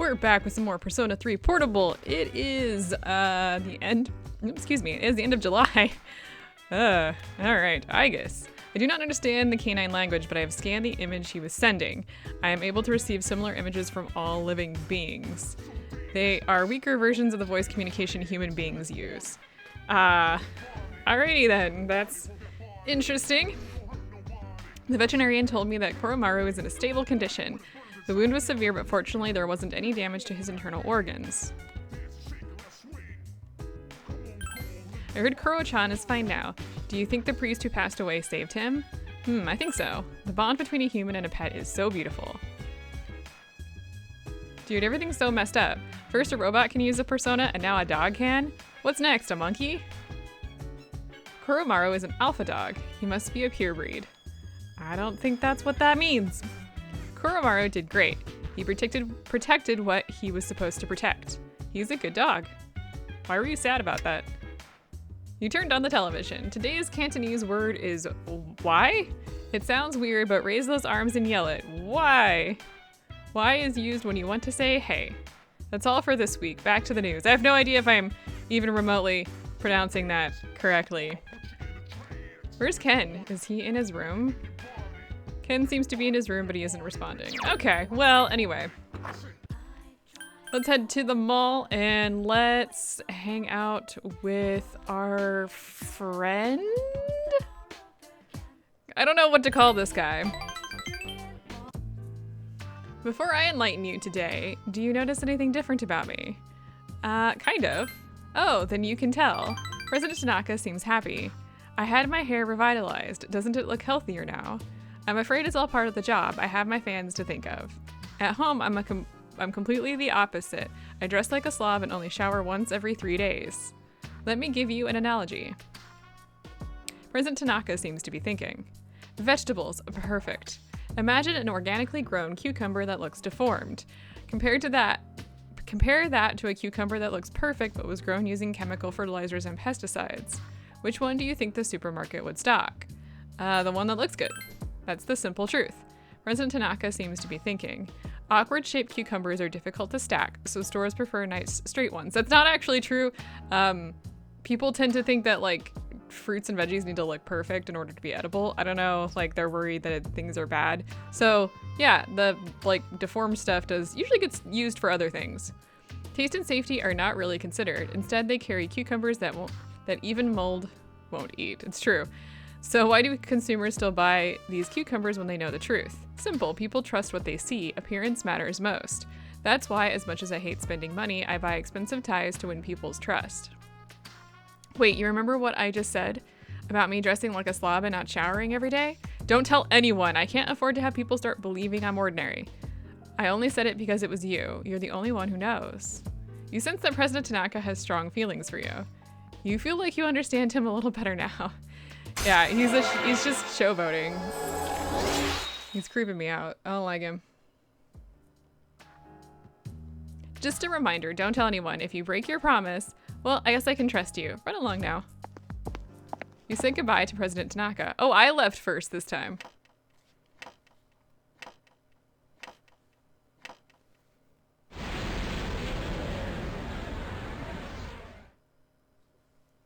We're back with some more Persona 3 Portable. It is the end. Excuse me. It is the end of July. All right. I guess. I do not understand the canine language, but I have scanned the image he was sending. I am able to receive similar images from all living beings. They are weaker versions of the voice communication human beings use. Alrighty then. That's interesting. The veterinarian told me that Koromaru is in a stable condition. The wound was severe, but fortunately there wasn't any damage to his internal organs. I heard Koro-chan is fine now. Do you think the priest who passed away saved him? I think so. The bond between a human and a pet is so beautiful. Dude, everything's so messed up. First a robot can use a persona, and now a dog can? What's next, a monkey? Koromaru is an alpha dog. He must be a pure breed. I don't think that's what that means. Koromaru did great. He protected what he was supposed to protect. He's a good dog. Why were you sad about that? You turned on the television. Today's Cantonese word is why? It sounds weird, but raise those arms and yell it. Why? Why is used when you want to say hey. That's all for this week. Back to the news. I have no idea if I'm even remotely pronouncing that correctly. Where's Ken? Is he in his room? Ken seems to be in his room, but he isn't responding. Okay, well, anyway. Let's head to the mall and let's hang out with our friend? I don't know what to call this guy. Before I enlighten you today, do you notice anything different about me? Kind of. Oh, then you can tell. President Tanaka seems happy. I had my hair revitalized. Doesn't it look healthier now? I'm afraid it's all part of the job. I have my fans to think of. At home, I'm completely the opposite. I dress like a Slav and only shower once every 3 days. Let me give you an analogy. President Tanaka seems to be thinking. Vegetables, perfect. Imagine an organically grown cucumber that looks deformed. Compare that to a cucumber that looks perfect but was grown using chemical fertilizers and pesticides. Which one do you think the supermarket would stock? The one that looks good. That's the simple truth. President Tanaka seems to be thinking. Awkward shaped cucumbers are difficult to stack, so stores prefer nice straight ones. That's not actually true. People tend to think that like fruits and veggies need to look perfect in order to be edible. I don't know, like they're worried that things are bad. So yeah, the like deformed stuff usually gets used for other things. Taste and safety are not really considered. Instead, they carry cucumbers that even mold won't eat. It's true. So why do consumers still buy these cucumbers when they know the truth? Simple, people trust what they see. Appearance matters most. That's why, as much as I hate spending money, I buy expensive ties to win people's trust. Wait, you remember what I just said about me dressing like a slob and not showering every day? Don't tell anyone. I can't afford to have people start believing I'm ordinary. I only said it because it was you. You're the only one who knows. You sense that President Tanaka has strong feelings for you. You feel like you understand him a little better now. Yeah, he's just showboating. He's creeping me out. I don't like him. Just a reminder, don't tell anyone. If you break your promise, well, I guess I can trust you. Run along now. You said goodbye to President Tanaka. Oh, I left first this time.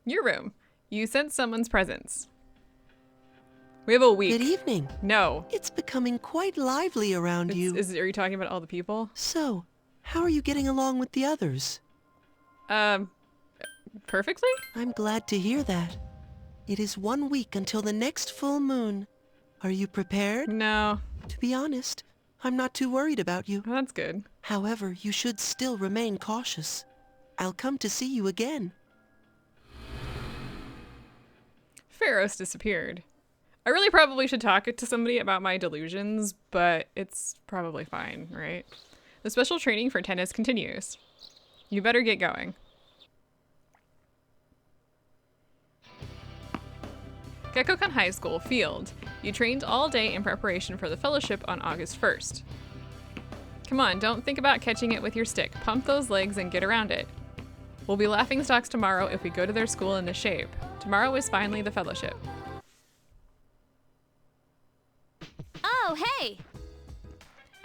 Your room. You sense someone's presence. We have a week. Good evening. No. It's becoming quite lively around you. Are you talking about all the people? So, how are you getting along with the others? Perfectly? I'm glad to hear that. It is 1 week until the next full moon. Are you prepared? No. To be honest, I'm not too worried about you. Well, that's good. However, you should still remain cautious. I'll come to see you again. Pharos disappeared. I really probably should talk to somebody about my delusions, but it's probably fine, right? The special training for tennis continues. You better get going. Gekkokan High School Field. You trained all day in preparation for the fellowship on August 1st. Come on, don't think about catching it with your stick. Pump those legs and get around it. We'll be laughingstocks tomorrow if we go to their school in this shape. Tomorrow is finally the fellowship. Oh, hey!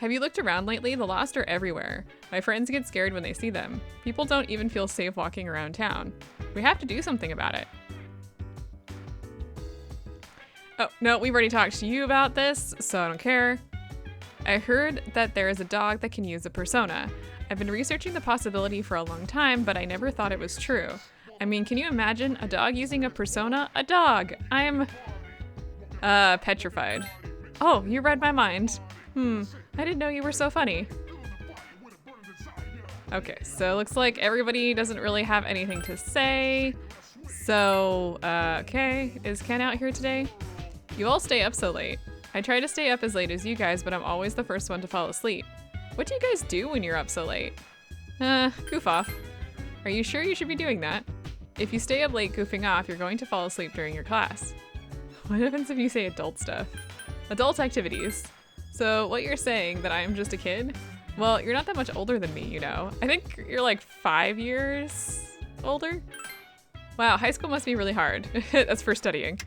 Have you looked around lately? The lost are everywhere. My friends get scared when they see them. People don't even feel safe walking around town. We have to do something about it. Oh, no, we've already talked to you about this, so I don't care. I heard that there is a dog that can use a persona. I've been researching the possibility for a long time, but I never thought it was true. I mean, can you imagine a dog using a persona? A dog! I'm petrified. Oh, you read my mind. I didn't know you were so funny. Okay, so it looks like everybody doesn't really have anything to say. So, okay, is Ken out here today? You all stay up so late. I try to stay up as late as you guys, but I'm always the first one to fall asleep. What do you guys do when you're up so late? Goof off. Are you sure you should be doing that? If you stay up late goofing off, you're going to fall asleep during your class. What happens if you say adult stuff? Adult activities. So what you're saying, that I am just a kid? Well, you're not that much older than me, you know. I think you're like 5 years older. Wow, high school must be really hard. That's for studying.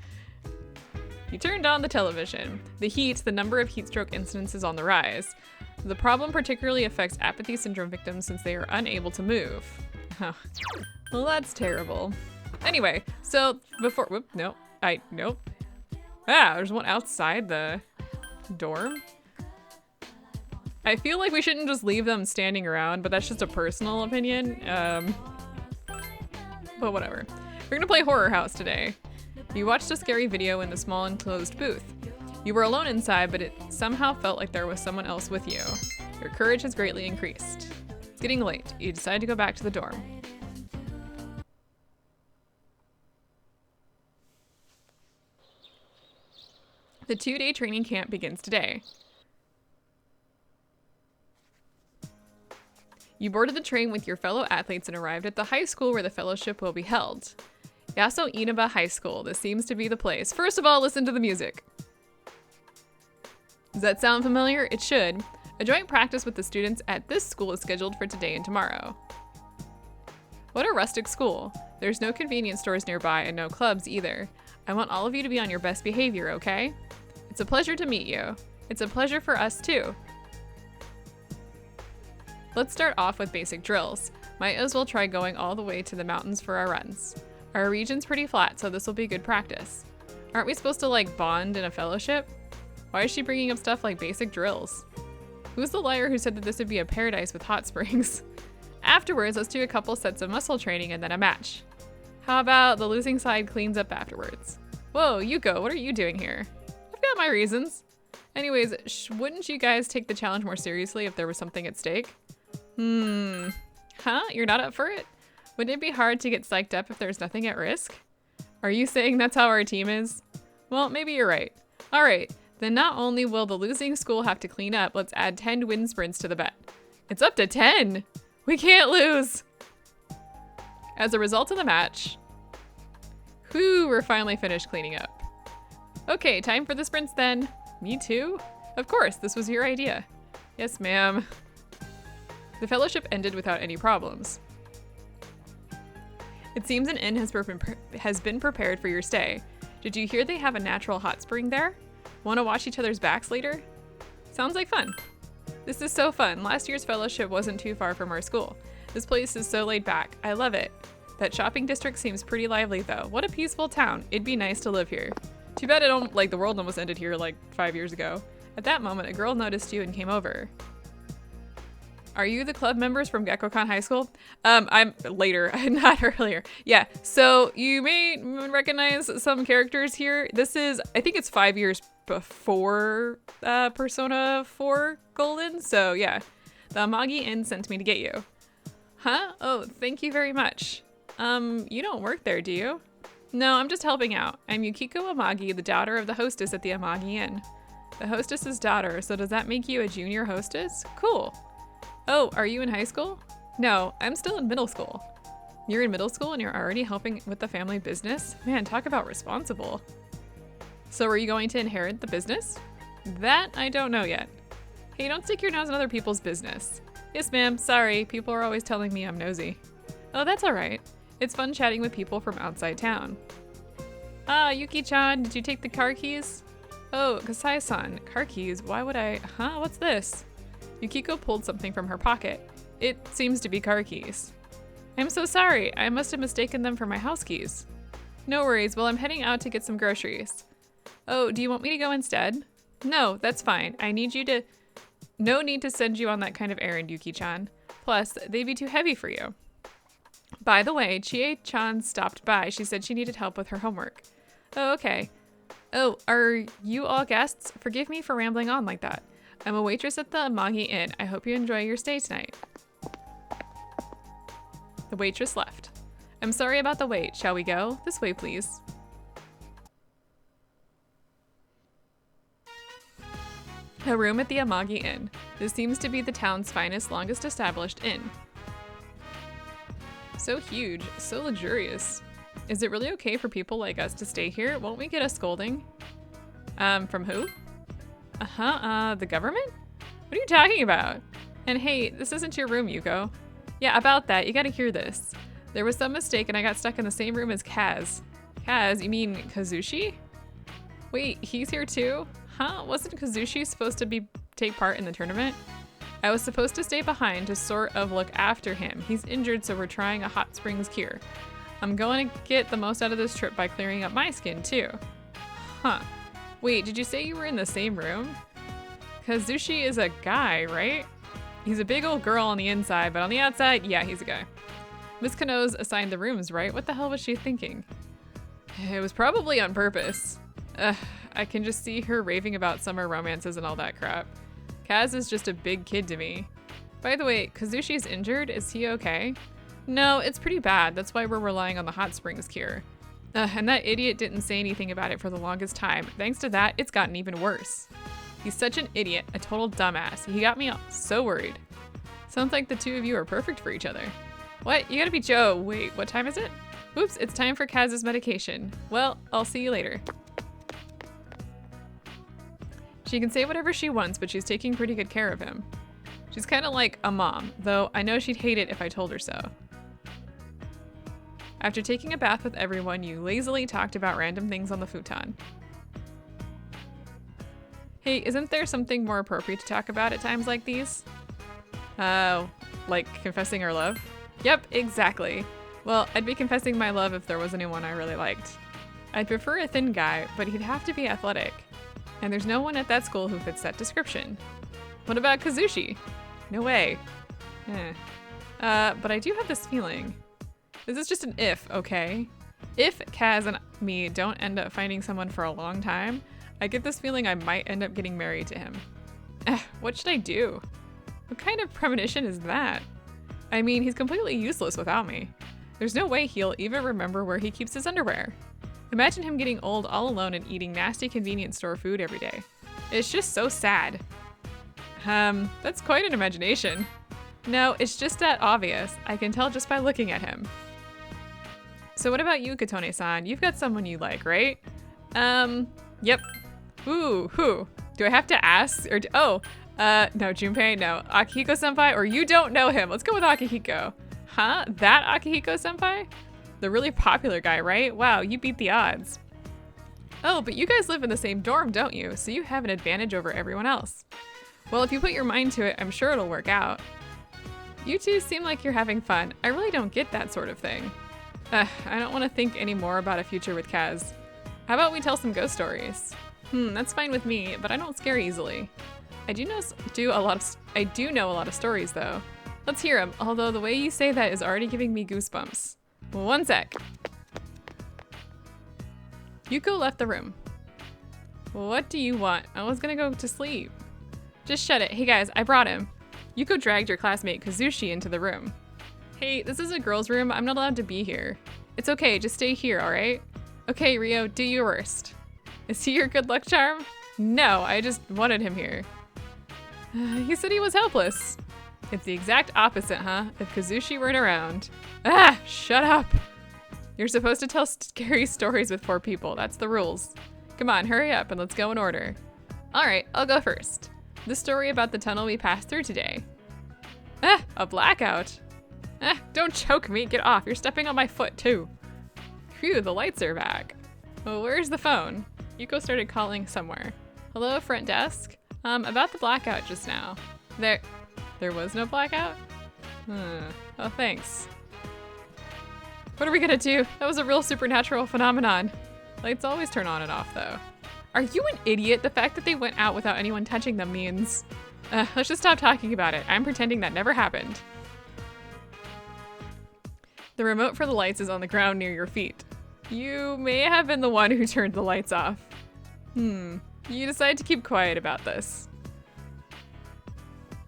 You turned on the television. The number of heat stroke incidents is on the rise. The problem particularly affects apathy syndrome victims since they are unable to move. Well, that's terrible. Anyway, so before, nope. There's one outside the dorm. I feel like we shouldn't just leave them standing around, but that's just a personal opinion. But whatever. We're gonna play Horror House today. You watched a scary video in the small enclosed booth. You were alone inside, but it somehow felt like there was someone else with you. Your courage has greatly increased. It's getting late. You decide to go back to the dorm. The 2-day training camp begins today. You boarded the train with your fellow athletes and arrived at the high school where the fellowship will be held. Yaso Inaba High School. This seems to be the place. First of all, listen to the music. Does that sound familiar? It should. A joint practice with the students at this school is scheduled for today and tomorrow. What a rustic school. There's no convenience stores nearby and no clubs either. I want all of you to be on your best behavior, okay? It's a pleasure to meet you. It's a pleasure for us too. Let's start off with basic drills. Might as well try going all the way to the mountains for our runs. Our region's pretty flat, so this will be good practice. Aren't we supposed to like bond in a fellowship? Why is she bringing up stuff like basic drills? Who's the liar who said that this would be a paradise with hot springs? Afterwards, let's do a couple sets of muscle training and then a match. How about the losing side cleans up afterwards? Whoa, Yuko, what are you doing here? I've got my reasons. Anyways, wouldn't you guys take the challenge more seriously if there was something at stake? Huh? You're not up for it? Wouldn't it be hard to get psyched up if there's nothing at risk? Are you saying that's how our team is? Well, maybe you're right. All right, then not only will the losing school have to clean up, let's add 10 wind sprints to the bet. It's up to 10! We can't lose! As a result of the match, we're finally finished cleaning up. Okay, time for the sprints then. Me too? Of course, this was your idea. Yes, ma'am. The fellowship ended without any problems. It seems an inn has been prepared for your stay. Did you hear they have a natural hot spring there? Want to watch each other's backs later? Sounds like fun. This is so fun. Last year's fellowship wasn't too far from our school. This place is so laid back. I love it. That shopping district seems pretty lively though. What a peaceful town. It'd be nice to live here. Too bad the world almost ended here like 5 years ago. At that moment, a girl noticed you and came over. Are you the club members from Gekkoukan High School? I'm later, not earlier. Yeah, so you may recognize some characters here. This is, I think it's 5 years before Persona 4 Golden. So yeah, the Amagi Inn sent me to get you. Huh? Oh, thank you very much. You don't work there, do you? No, I'm just helping out. I'm Yukiko Amagi, the daughter of the hostess at the Amagi Inn. The hostess's daughter, so does that make you a junior hostess? Cool. Oh, are you in high school? No, I'm still in middle school. You're in middle school and you're already helping with the family business? Man, talk about responsible. So are you going to inherit the business? That I don't know yet. Hey, don't stick your nose in other people's business. Yes, ma'am, sorry, people are always telling me I'm nosy. Oh, that's all right. It's fun chatting with people from outside town. Ah, Yuki-chan, did you take the car keys? Oh, Kasai-san, car keys, why would I, huh, what's this? Yukiko pulled something from her pocket. It seems to be car keys. I'm so sorry. I must have mistaken them for my house keys. No worries. Well, I'm heading out to get some groceries. Oh, do you want me to go instead? No, that's fine. No need to send you on that kind of errand, Yuki-chan. Plus, they'd be too heavy for you. By the way, Chie-chan stopped by. She said she needed help with her homework. Oh, okay. Oh, are you all guests? Forgive me for rambling on like that. I'm a waitress at the Amagi Inn. I hope you enjoy your stay tonight. The waitress left. I'm sorry about the wait. Shall we go? This way, please. A room at the Amagi Inn. This seems to be the town's finest, longest established inn. So huge, so luxurious. Is it really okay for people like us to stay here? Won't we get a scolding? From who? The government? What are you talking about? And hey, this isn't your room, Yuko. Yeah, about that, you gotta hear this. There was some mistake and I got stuck in the same room as Kaz. Kaz, you mean Kazushi? Wait, he's here too? Huh? Wasn't Kazushi supposed to take part in the tournament? I was supposed to stay behind to sort of look after him. He's injured, so we're trying a hot springs cure. I'm going to get the most out of this trip by clearing up my skin too. Huh. Wait, did you say you were in the same room? Kazushi is a guy, right? He's a big old girl on the inside, but on the outside, yeah, he's a guy. Miss Kano's assigned the rooms, right? What the hell was she thinking? It was probably on purpose. I can just see her raving about summer romances and all that crap. Kaz is just a big kid to me. By the way, Kazushi's injured. Is he okay? No, it's pretty bad. That's why we're relying on the hot springs cure. And that idiot didn't say anything about it for the longest time. Thanks to that, it's gotten even worse. He's such an idiot, a total dumbass. He got me so worried. Sounds like the two of you are perfect for each other. What? You gotta be Joe. Wait, what time is it? Oops, it's time for Kaz's medication. Well, I'll see you later. She can say whatever she wants, but she's taking pretty good care of him. She's kind of like a mom, though I know she'd hate it if I told her so. After taking a bath with everyone, you lazily talked about random things on the futon. Hey, isn't there something more appropriate to talk about at times like these? Like confessing our love? Yep, exactly. Well, I'd be confessing my love if there was anyone I really liked. I'd prefer a thin guy, but he'd have to be athletic. And there's no one at that school who fits that description. What about Kazushi? No way. But I do have this feeling. This is just an if, okay? If Kaz and me don't end up finding someone for a long time, I get this feeling I might end up getting married to him. What should I do? What kind of premonition is that? I mean, he's completely useless without me. There's no way he'll even remember where he keeps his underwear. Imagine him getting old all alone and eating nasty convenience store food every day. It's just so sad. That's quite an imagination. No, it's just that obvious. I can tell just by looking at him. So what about you, Katone-san? You've got someone you like, right? Yep. Ooh, who? Do I have to ask? Or no, Junpei, no. Akihiko-senpai, or you don't know him. Let's go with Akihiko. Huh? That Akihiko-senpai? The really popular guy, right? Wow, you beat the odds. Oh, but you guys live in the same dorm, don't you? So you have an advantage over everyone else. Well, if you put your mind to it, I'm sure it'll work out. You two seem like you're having fun. I really don't get that sort of thing. I don't want to think any more about a future with Kaz. How about we tell some ghost stories? That's fine with me, but I don't scare easily. I do know a lot of stories though. Let's hear them, although the way you say that is already giving me goosebumps. One sec. Yuko left the room. What do you want? I was gonna go to sleep. Just shut it. Hey guys, I brought him. Yuko dragged your classmate Kazushi into the room. Hey, this is a girl's room. I'm not allowed to be here. It's okay, just stay here, alright? Okay, Ryo, do your worst. Is he your good luck charm? No, I just wanted him here. He said he was helpless. It's the exact opposite, huh? If Kazushi weren't around. Shut up. You're supposed to tell scary stories with 4 people. That's the rules. Come on, hurry up and let's go in order. Alright, I'll go first. The story about the tunnel we passed through today. A blackout. Don't choke me, get off. You're stepping on my foot too. Phew, the lights are back. Well, where's the phone? Yuko started calling somewhere. Hello, front desk? About the blackout just now. There was no blackout? Oh, thanks. What are we gonna do? That was a real supernatural phenomenon. Lights always turn on and off, though. Are you an idiot? The fact that they went out without anyone touching them means... let's just stop talking about it. I'm pretending that never happened. The remote for the lights is on the ground near your feet. You may have been the one who turned the lights off. You decide to keep quiet about this.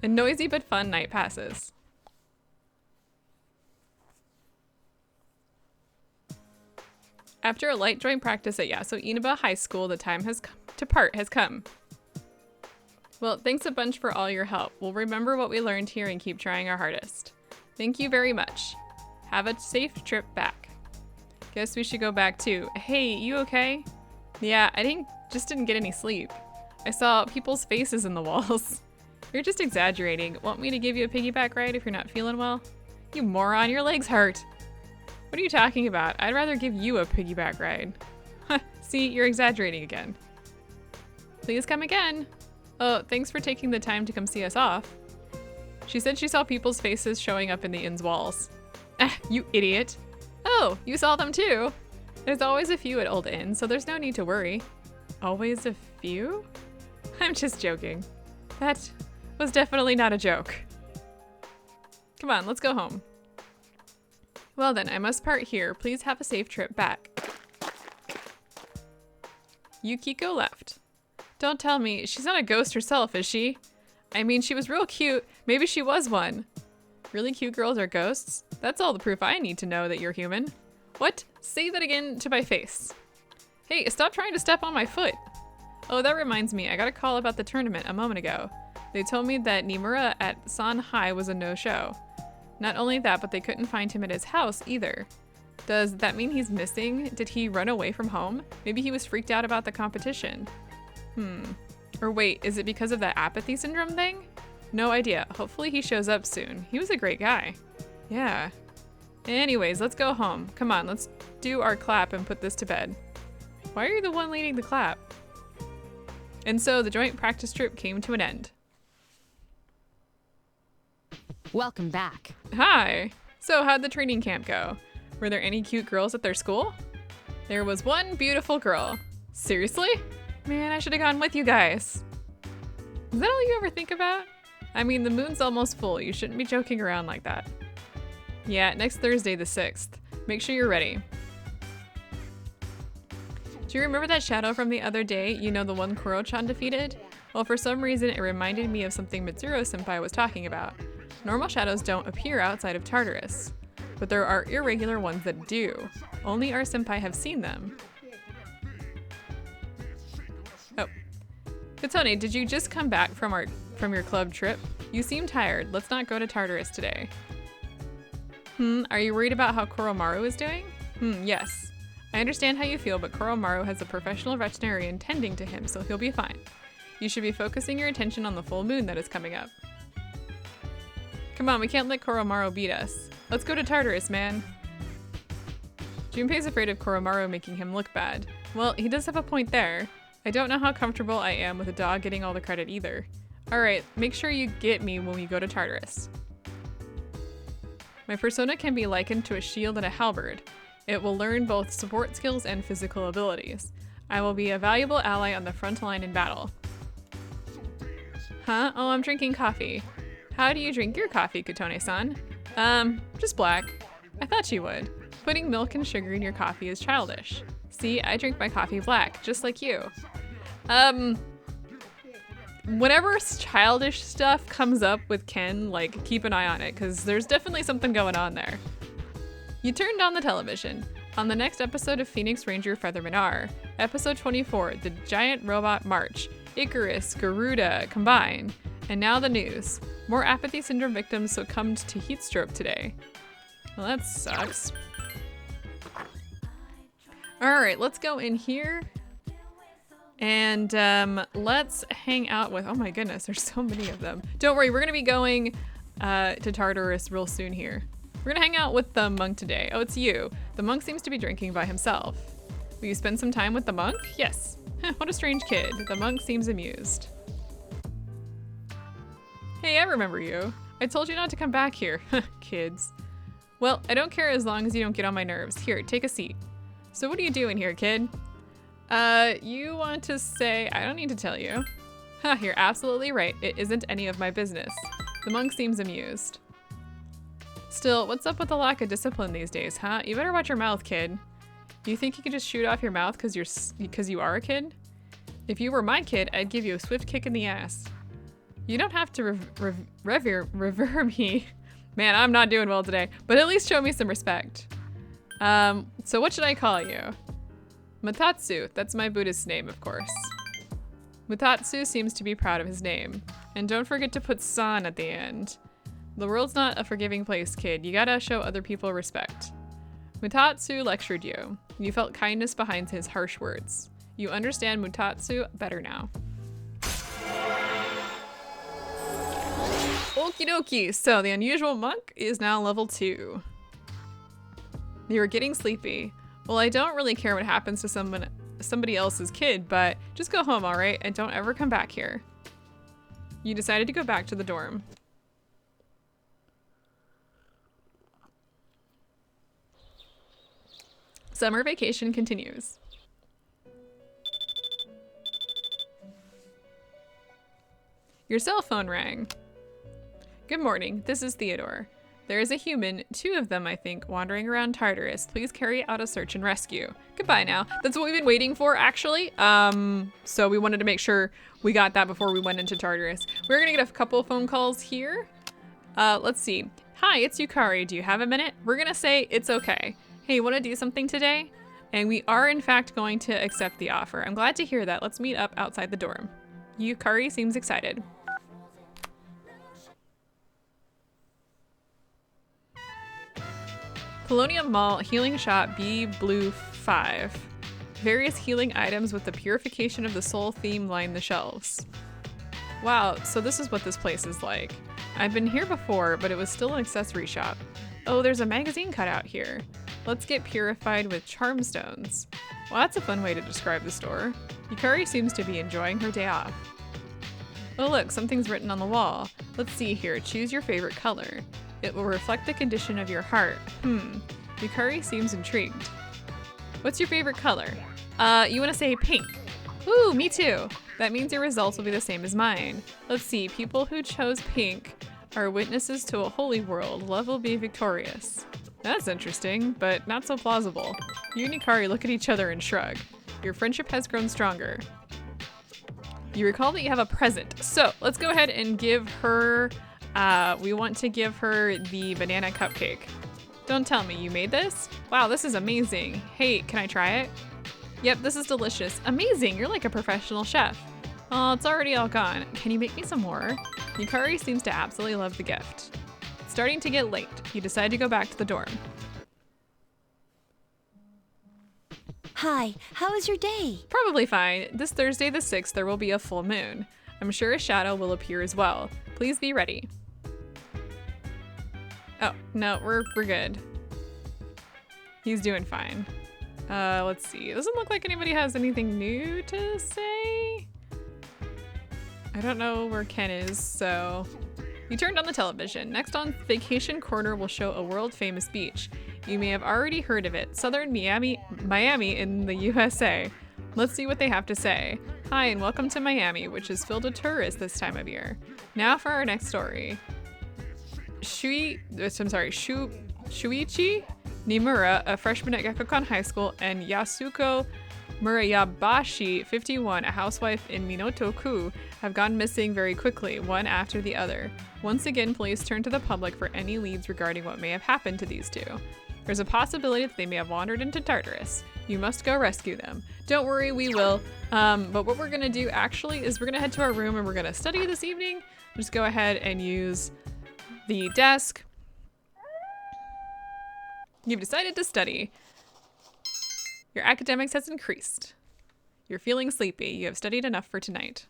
A noisy but fun night passes. After a light drawing practice at Inaba High School, the time has come. Well, thanks a bunch for all your help. We'll remember what we learned here and keep trying our hardest. Thank you very much. Have a safe trip back. Guess we should go back too. Hey, you okay? Yeah, I just didn't get any sleep. I saw people's faces in the walls. You're just exaggerating. Want me to give you a piggyback ride if you're not feeling well? You moron, your legs hurt. What are you talking about? I'd rather give you a piggyback ride. See, you're exaggerating again. Please come again. Oh, thanks for taking the time to come see us off. She said she saw people's faces showing up in the inn's walls. You idiot. Oh, you saw them too. There's always a few at Old Inn, so there's no need to worry. Always a few? I'm just joking. That was definitely not a joke. Come on, let's go home. Well then, I must part here. Please have a safe trip back. Yukiko left. Don't tell me, she's not a ghost herself, is she? I mean, she was real cute. Maybe she was one. Really cute girls are ghosts? That's all the proof I need to know that you're human. What? Say that again to my face. Hey, stop trying to step on my foot. Oh, that reminds me, I got a call about the tournament a moment ago. They told me that Nimura at San Hai was a no-show. Not only that, but they couldn't find him at his house either. Does that mean he's missing? Did he run away from home? Maybe he was freaked out about the competition. Or wait, is it because of that apathy syndrome thing? No idea. Hopefully he shows up soon. He was a great guy. Yeah. Anyways, let's go home. Come on, let's do our clap and put this to bed. Why are you the one leading the clap? And so the joint practice trip came to an end. Welcome back. Hi. So how'd the training camp go? Were there any cute girls at their school? There was one beautiful girl. Seriously? Man, I should have gone with you guys. Is that all you ever think about? I mean, the moon's almost full. You shouldn't be joking around like that. Yeah, next Thursday the 6th. Make sure you're ready. Do you remember that shadow from the other day? You know, the one Kuro-chan defeated? Well, for some reason, it reminded me of something Mitsuru-senpai was talking about. Normal shadows don't appear outside of Tartarus, but there are irregular ones that do. Only our senpai have seen them. Oh. Katone, did you just come back from your club trip? You seem tired. Let's not go to Tartarus today. Are you worried about how Koromaru is doing? Yes. I understand how you feel, but Koromaru has a professional veterinarian tending to him, so he'll be fine. You should be focusing your attention on the full moon that is coming up. Come on, we can't let Koromaru beat us. Let's go to Tartarus, man. Junpei's afraid of Koromaru making him look bad. Well, he does have a point there. I don't know how comfortable I am with a dog getting all the credit either. Alright, make sure you get me when we go to Tartarus. My persona can be likened to a shield and a halberd. It will learn both support skills and physical abilities. I will be a valuable ally on the front line in battle. Huh? Oh, I'm drinking coffee. How do you drink your coffee, Katone-san? Just black. I thought you would. Putting milk and sugar in your coffee is childish. See, I drink my coffee black, just like you. Whenever childish stuff comes up with Ken, like, keep an eye on it, because there's definitely something going on there. You turned on the television. On the next episode of Phoenix Ranger Featherman R, episode 24, the Giant Robot March, Icarus, Garuda combine, and now the news. More apathy syndrome victims succumbed to heat stroke today. Well, that sucks. Alright, let's go in here. And let's hang out with, oh my goodness, there's so many of them. Don't worry, we're gonna be going to Tartarus real soon here. We're gonna hang out with the monk today. Oh, it's you. The monk seems to be drinking by himself. Will you spend some time with the monk? Yes. What a strange kid. The monk seems amused. Hey, I remember you. I told you not to come back here. Kids. Well, I don't care as long as you don't get on my nerves. Here, take a seat. So what are you doing here, kid? You want to say, I don't need to tell you. Huh, you're absolutely right. It isn't any of my business. The monk seems amused. Still, what's up with the lack of discipline these days, huh? You better watch your mouth, kid. Do you think you can just shoot off your mouth because you are a kid? If you were my kid, I'd give you a swift kick in the ass. You don't have to revere me. Man, I'm not doing well today, but at least show me some respect. So what should I call you? Matatsu, that's my Buddhist name, of course. Mutatsu seems to be proud of his name. And don't forget to put san at the end. The world's not a forgiving place, kid. You gotta show other people respect. Mutatsu lectured you. You felt kindness behind his harsh words. You understand Mutatsu better now. Okie dokie, so the unusual monk is now level 2. You were getting sleepy. Well, I don't really care what happens to somebody else's kid, but just go home, all right? And don't ever come back here. You decided to go back to the dorm. Summer vacation continues. Your cell phone rang. Good morning, this is Theodore. There is a human, 2 of them I think, wandering around Tartarus. Please carry out a search and rescue. Goodbye now. That's what we've been waiting for, actually. So we wanted to make sure we got that before we went into Tartarus. We're gonna get a couple phone calls here. Let's see. Hi, it's Yukari. Do you have a minute? We're gonna say it's okay. Hey, wanna do something today? And we are in fact going to accept the offer. I'm glad to hear that. Let's meet up outside the dorm. Yukari seems excited. Colonium Mall Healing Shop B Blue 5. Various healing items with the purification of the soul theme line the shelves. Wow, so this is what this place is like. I've been here before, but it was still an accessory shop. Oh, there's a magazine cutout here. Let's get purified with charm stones. Well, that's a fun way to describe the store. Yukari seems to be enjoying her day off. Oh look, something's written on the wall. Let's see here, choose your favorite color. It will reflect the condition of your heart. Yukari seems intrigued. What's your favorite color? You want to say pink. Ooh, me too. That means your results will be the same as mine. Let's see, people who chose pink are witnesses to a holy world. Love will be victorious. That's interesting, but not so plausible. You and Yukari look at each other and shrug. Your friendship has grown stronger. You recall that you have a present. So let's go ahead and give her, we want to give her the banana cupcake. Don't tell me you made this? Wow, this is amazing. Hey, can I try it? Yep, this is delicious. Amazing, you're like a professional chef. Oh, it's already all gone. Can you make me some more? Yukari seems to absolutely love the gift. It's starting to get late. You decide to go back to the dorm. Hi, how was your day? Probably fine. This Thursday the 6th, there will be a full moon. I'm sure a shadow will appear as well. Please be ready. Oh, no, we're good. He's doing fine. Let's see. It doesn't look like anybody has anything new to say. I don't know where Ken is, so... You turned on the television. Next on Vacation Corner will show a world-famous beach. You may have already heard of it. Southern Miami in the USA. Let's see what they have to say. Hi, and welcome to Miami, which is filled with tourists this time of year. Now for our next story. Shuichi Nimura, a freshman at Gekkoukan High School, and Yasuko Murayabashi, 51, a housewife in Minoto-ku, have gone missing very quickly, one after the other. Once again, police turn to the public for any leads regarding what may have happened to these two. There's a possibility that they may have wandered into Tartarus. You must go rescue them. Don't worry, we will. But what we're gonna do actually is we're gonna head to our room and we're gonna study this evening. Just go ahead and use the desk. You've decided to study. Your academics has increased. You're feeling sleepy. You have studied enough for tonight.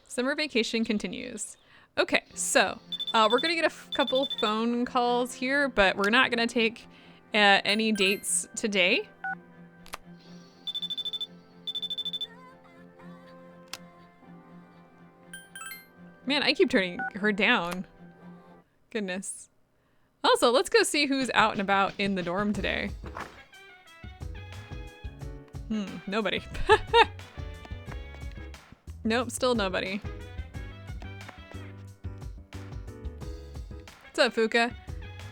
Summer vacation continues. Okay, so we're gonna get a couple phone calls here, but we're not gonna take any dates today. Man, I keep turning her down. Goodness. Also, let's go see who's out and about in the dorm today. Nobody. Nope, still nobody. What's up, Fuka?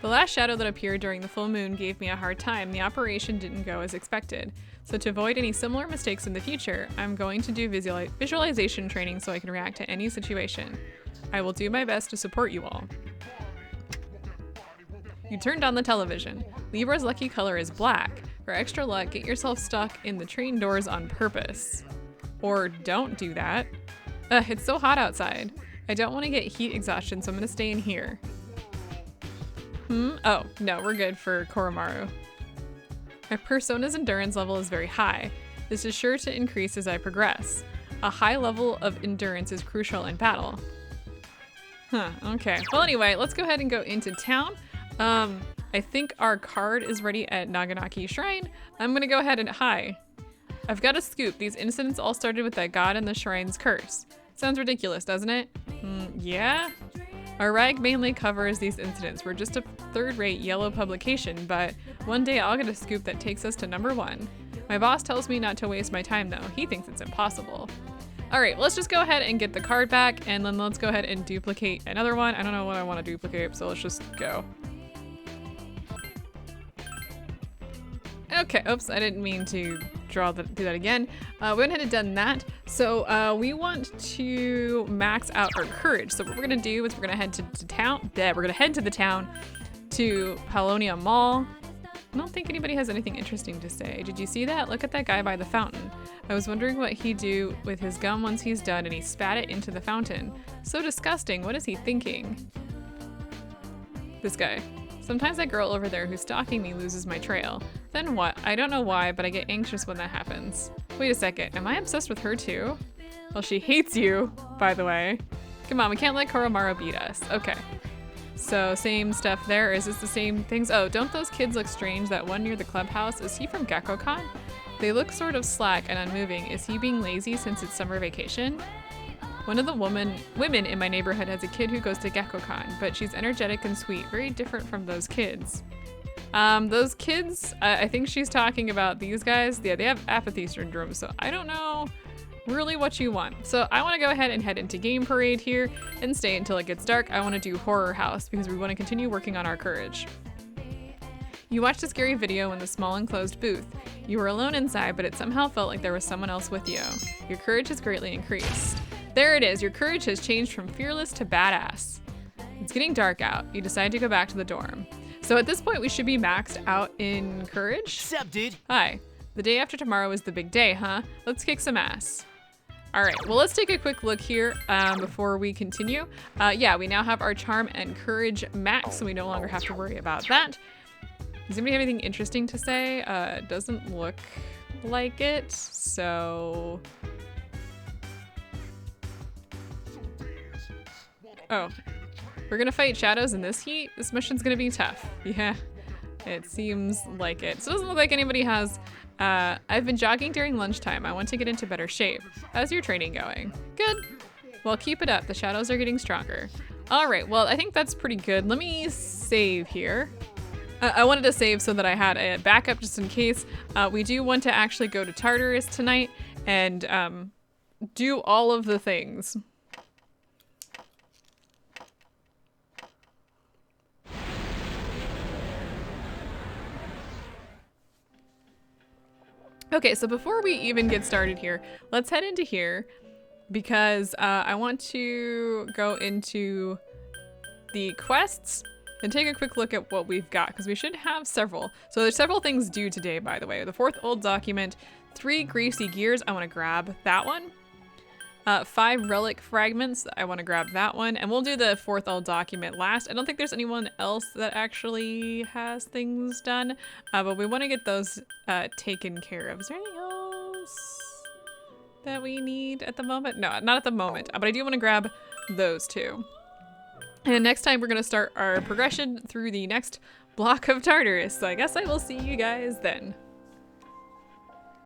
The last shadow that appeared during the full moon gave me a hard time. The operation didn't go as expected. So to avoid any similar mistakes in the future, I'm going to do visualization training so I can react to any situation. I will do my best to support you all. You turned on the television. Libra's lucky color is black. For extra luck, get yourself stuck in the train doors on purpose. Or don't do that. Ugh, it's so hot outside. I don't want to get heat exhaustion, so I'm gonna stay in here. Oh, no, we're good for Koromaru. My persona's endurance level is very high. This is sure to increase as I progress. A high level of endurance is crucial in battle. Huh, okay. Well, anyway, let's go ahead and go into town. I think our card is ready at Naganaki Shrine. I'm gonna go ahead and, hi. I've got a scoop. These incidents all started with that god in the shrine's curse. Sounds ridiculous, doesn't it? Yeah? Our rag mainly covers these incidents. We're just a third-rate yellow publication, but one day I'll get a scoop that takes us to #1. My boss tells me not to waste my time though. He thinks it's impossible. All right, let's just go ahead and get the card back, and then let's go ahead and duplicate another one. I don't know what I want to duplicate, so let's just go. Okay, oops, I didn't mean to do that again. We went ahead and done that. So we want to max out our courage. So what we're gonna do is we're gonna head to town. We're gonna head to the town to Palonia Mall. I don't think anybody has anything interesting to say. Did you see that? Look at that guy by the fountain. I was wondering what he'd do with his gum once he's done, and he spat it into the fountain. So disgusting. What is he thinking? This guy. Sometimes that girl over there who's stalking me loses my trail. Then what? I don't know why, but I get anxious when that happens. Wait a second, am I obsessed with her too? Well, she hates you, by the way. Come on, we can't let Koromaru beat us. Okay. So same stuff there. Is this the same things? Oh, don't those kids look strange? That one near the clubhouse, is he from Gekkokan? They look sort of slack and unmoving. Is he being lazy since it's summer vacation? One of the women in my neighborhood has a kid who goes to Gekkokan, but she's energetic and sweet, very different from those kids. Those kids, I think she's talking about these guys. Yeah, they have apathy syndrome, so I don't know really what you want. So I want to go ahead and head into Game Parade here and stay until it gets dark. I want to do Horror House because we want to continue working on our courage. You watched a scary video in the small enclosed booth. You were alone inside, but it somehow felt like there was someone else with you. Your courage has greatly increased. There it is. Your courage has changed from fearless to badass. It's getting dark out. You decide to go back to the dorm. So at this point, we should be maxed out in courage. Sup, dude? Hi. The day after tomorrow is the big day, huh? Let's kick some ass. All right, well, let's take a quick look here before we continue. Yeah, we now have our charm and courage max, so we no longer have to worry about that. Does anybody have anything interesting to say? It doesn't look like it, so... Oh, we're gonna fight shadows in this heat? This mission's gonna be tough. Yeah, it seems like it. So it doesn't look like anybody has. I've been jogging during lunchtime. I want to get into better shape. How's your training going? Good. Well, keep it up. The shadows are getting stronger. All right, well, I think that's pretty good. Let me save here. I wanted to save so that I had a backup just in case. We do want to actually go to Tartarus tonight and do all of the things. Okay, so before we even get started here, let's head into here because I want to go into the quests and take a quick look at what we've got because we should have several. So there's several things due today, by the way. The 4th old document, 3 greasy gears. I want to grab that one. 5 relic fragments. I want to grab that one. And we'll do the 4th old document last. I don't think there's anyone else that actually has things done, but we want to get those taken care of. Is there anything else that we need at the moment? No, not at the moment, but I do want to grab those two. And next time we're going to start our progression through the next block of Tartarus. So I guess I will see you guys then.